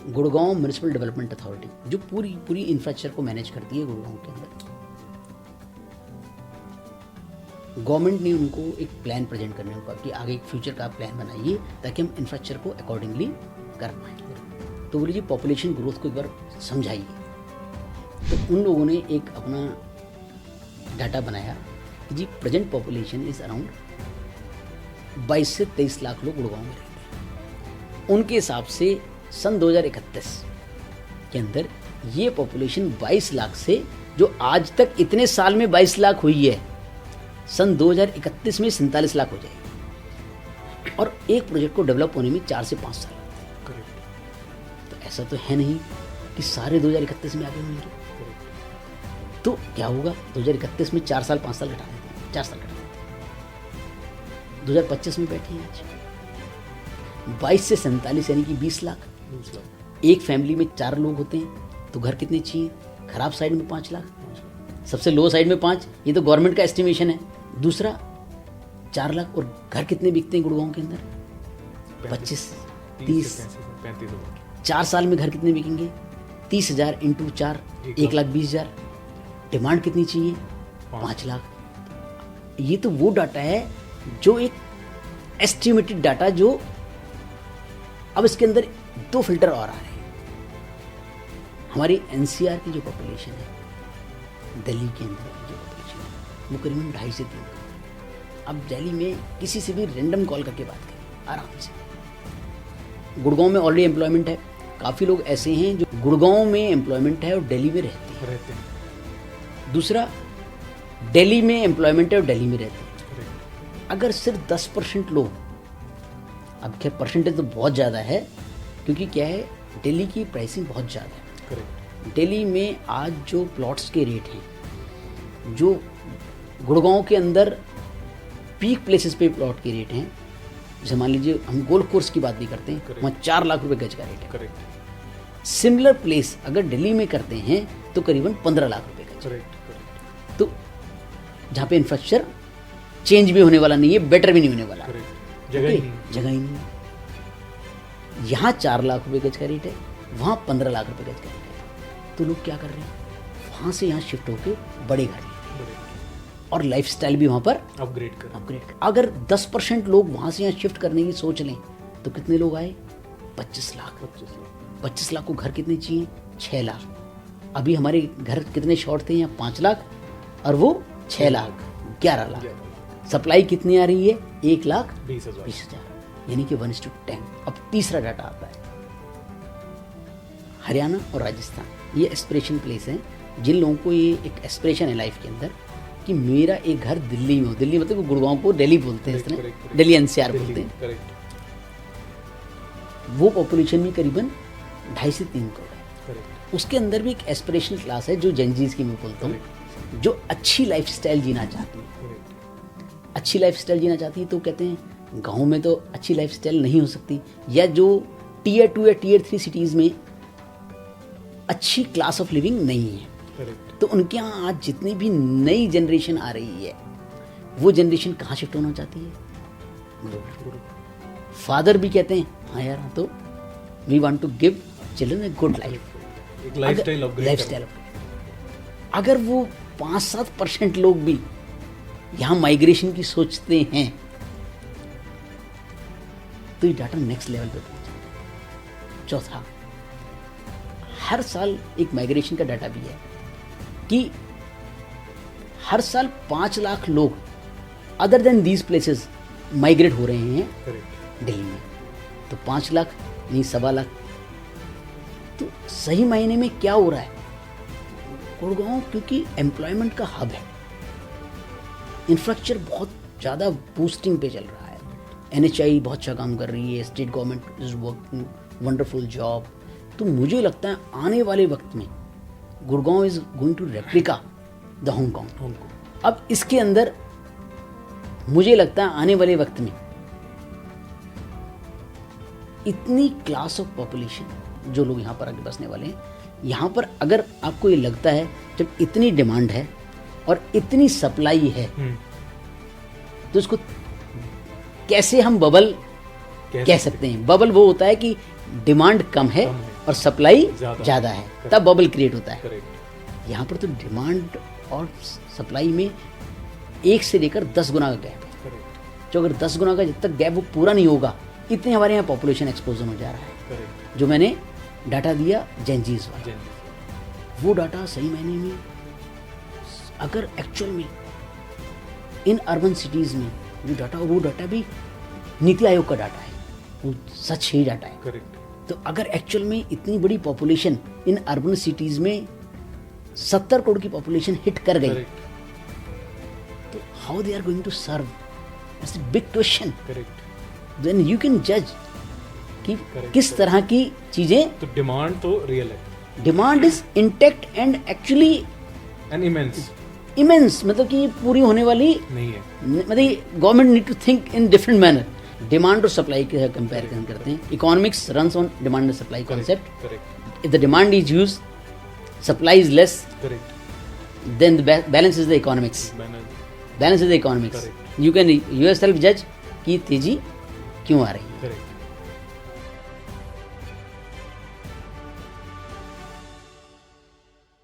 Gurgaon municipal development authority जो पूरी infrastructure को मैनेज करती है गुड़गांव के अंदर, गवर्नमेंट ने उनको एक प्लान प्रेजेंट करने को कहा कि आगे एक फ्यूचर का प्लान बनाइए ताकि हम इंफ्रास्ट्रक्चर को अकॉर्डिंगली कर पाएँ। तो बोले जी पॉपुलेशन ग्रोथ को एक बार समझाइए। तो उन लोगों ने एक अपना डाटा बनाया कि जी प्रेजेंट पॉपुलेशन इज़ अराउंड 22 से 23 लाख लोग गुड़गांव में रहते हैं। उनके हिसाब से सन 2031 के अंदर ये पॉपुलेशन 22 लाख से जो आज तक इतने साल में 22 लाख हुई है, सन 2031 में 47 लाख हो जाएगी। और एक प्रोजेक्ट को डेवलप होने में 4 से 5 साल लगते हैं। तो ऐसा तो है नहीं कि सारे 2031 में आगे होंगे। तो क्या होगा, 2031 में 4 साल 5 साल घटा देते हैं, 4 साल घटा देते हैं, 2025 में बैठे हैं आज 22 से 47 यानी कि 20 लाख। एक फैमिली में 4 लोग होते हैं तो घर कितने चाहिए, खराब साइड में 5 लाख, सबसे लो साइड में 5, ये तो गवर्नमेंट का एस्टिमेशन है। दूसरा 4 लाख, और घर कितने बिकते हैं गुड़गांव के अंदर, 25, 30, 4 साल में घर कितने बिकेंगे, 30,000 इंटू 4, 1,20,000। डिमांड कितनी चाहिए, 5 लाख। ये तो वो डाटा है जो एक एस्टिमेटेड डाटा, जो अब इसके अंदर 2 फिल्टर और आ रहे हैं। हमारी एनसीआर की जो पॉपुलेशन है, दिल्ली के अंदर जो पॉपुलेशन है वो करीबन 2.5 से 3 करोड़। अब दिल्ली में किसी से भी रैंडम कॉल करके बात करें आराम से। गुड़गांव में ऑलरेडी एम्प्लॉयमेंट है, काफ़ी लोग ऐसे हैं जो गुड़गांव में एम्प्लॉयमेंट है और दिल्ली में रहते हैं। दूसरा, दिल्ली में एम्प्लॉयमेंट है और दिल्ली में रहते हैं। अगर सिर्फ 10% लोग, अब क्या परसेंटेज तो बहुत ज़्यादा है क्योंकि क्या है, दिल्ली की प्राइसिंग बहुत ज़्यादा है। दिल्ली में आज जो प्लॉट्स के रेट हैं, जो गुड़गांव के अंदर पीक प्लेसेस पे प्लॉट के रेट हैं, जैसे मान लीजिए हम गोल्फ कोर्स की बात भी करते हैं, वहाँ 4 लाख रुपए गज का रेट है। सिमिलर प्लेस अगर दिल्ली में करते हैं तो करीबन 15 लाख रुपए गज। तो जहाँ पे इंफ्रास्ट्रक्चर चेंज भी होने वाला नहीं है, बेटर भी नहीं होने वाला, जगह ही नहीं है। यहाँ 4 लाख रुपए गज का रेट है, वहाँ 15 लाख रुपए गज का रेट है। तो लोग क्या कर रहे हैं, वहाँ से यहाँ शिफ्ट होके बड़े घर लेते हैं और लाइफस्टाइल भी वहाँ पर अपग्रेड कर। अगर 10% लोग वहाँ से यहाँ शिफ्ट करने की सोच लें तो कितने लोग आए, 25 लाख। 25 लाख को घर कितने चाहिए, 6 लाख। अभी हमारे घर कितने शॉर्ट थे, यहाँ 5 लाख और वो 6 लाख, 11 लाख। सप्लाई कितनी आ रही है, 1,20,000, यानी कि 1:10। अब तीसरा डाटा आता है, हरियाणा और राजस्थान, ये एस्पिरेशन प्लेस हैं जिन लोगों को ये एक एस्पिरेशन है लाइफ के अंदर कि मेरा एक घर दिल्ली में हो। दिल्ली मतलब गुड़गांव को दिल्ली बोलते हैं, इस तरह दिल्ली एनसीआर बोलते हैं। वो पॉपुलेशन भी करीबन 2.5 से 3 करोड़ है। उसके अंदर भी एक एस्पिरेशनल क्लास है जो जेनजीज की मैं बोलता हूँ, जो अच्छी लाइफस्टाइल जीना चाहती है। अच्छी लाइफस्टाइल जीना चाहती है तो कहते हैं गाँव में तो अच्छी लाइफस्टाइल नहीं हो सकती, या जो Tier 2 या Tier 3 सिटीज़ में अच्छी क्लास ऑफ लिविंग नहीं है। तो उनके यहाँ आज जितनी भी नई जनरेशन आ रही है, वो जनरेशन कहाँ शिफ्ट होना चाहती है, फादर भी कहते हैं हाँ यार, तो we want to give children a good life, lifestyle. अगर वो 5-7% लोग भी यहाँ माइग्रेशन की सोचते हैं तो ये डाटा नेक्स्ट लेवल पे पहुंचा। चौथा, हर साल एक माइग्रेशन का डाटा भी है कि हर साल 5 लाख लोग other than these places migrate हो रहे हैं दिल्ली में। तो 5 लाख नहीं 1.25 लाख। तो सही मायने में क्या हो रहा है, गुड़गांव क्योंकि एम्प्लॉयमेंट का हब है, इंफ्रास्ट्रक्चर बहुत ज़्यादा बूस्टिंग पे चल रहा है, NHI बहुत अच्छा काम कर रही है, state government is working wonderful job. तो मुझे लगता है आने वाले वक्त में Gurgaon is going to replica the Hong Kong. अब इसके अंदर मुझे लगता है आने वाले वक्त में इतनी क्लास ऑफ पॉपुलेशन जो लोग यहाँ पर आगे बसने वाले हैं, यहाँ पर अगर आपको ये लगता है जब इतनी डिमांड है और इतनी सप्लाई है तो इसको कैसे हम बबल कह सकते हैं। बबल वो होता है कि डिमांड कम है और सप्लाई ज़्यादा ज़्यादा है, Correct. तब बबल क्रिएट होता है। करेक्ट। यहाँ पर तो डिमांड और सप्लाई में 1 से लेकर 10 गुना का गैप है। करेक्ट। जो अगर 10 गुना का जब तक गैप वो पूरा नहीं होगा, इतने हमारे यहाँ पॉपुलेशन एक्सप्लोजन हो जा रहा है। करेक्ट। जो मैंने डाटा दिया जेनजीज वाला, जेन वो डाटा सही मायने में अगर एक्चुअल में इन अर्बन सिटीज़ में जो डाटा, वो डाटा भी नीति आयोग का डाटा है, वो सच ही डाटा है। करेक्ट। तो अगर एक्चुअल में इतनी बड़ी पॉपुलेशन इन अर्बन सिटीज़ में 70 करोड़ की पॉपुलेशन हिट कर गई, करेक्ट। तो how they are going to serve, it's a big question. Correct. Then you can जज कि Correct, किस तरह की चीज़ें, तो डिमांड तो रियल है demand is intact and actually and immense immense, मतलब कि पूरी होने वाली, नहीं है। मतलब government need to think in different manner. Demand और सप्लाई के कंपैरिजन करते हैं। Economics runs on demand and supply concept. Correct. If the demand is huge, supply is less, correct. Then the balance is the economics. Balance is the economics. Correct. You can yourself जज कि तेजी क्यों आ रही है। Correct.